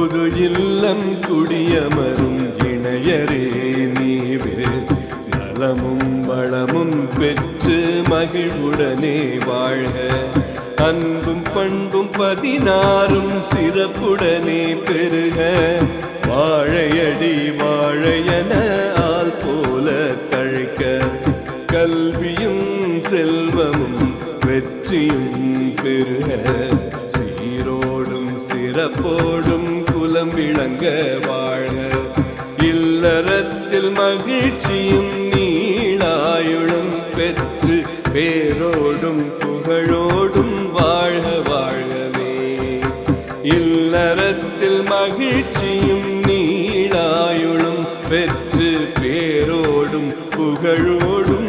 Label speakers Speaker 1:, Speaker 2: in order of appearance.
Speaker 1: புது இல்லம் குடியமரும் இணையரே நீவே நலமும் வளமும் பெற்று மகிழ்வுடனே வாழ்க. அன்பும் பண்பும் 16 சிறப்புடனே பெருக. வாழையடி வாழையன ஆள் போல தழைக்க. கல்வியும் செல்வமும் வெற்றியும் பெருக. சீரோடும் சிறப்போடும் குலம் விளங்க வாழ்க. இல்லறத்தில் மகிழ்ச்சியும் நீளாயுளும் பெற்று பேரோடும் புகழோடும் வாழ்க வாழ்கவே. இல்லறத்தில் மகிழ்ச்சியும் நீளாயுளும் பெற்று பேரோடும் புகழோடும்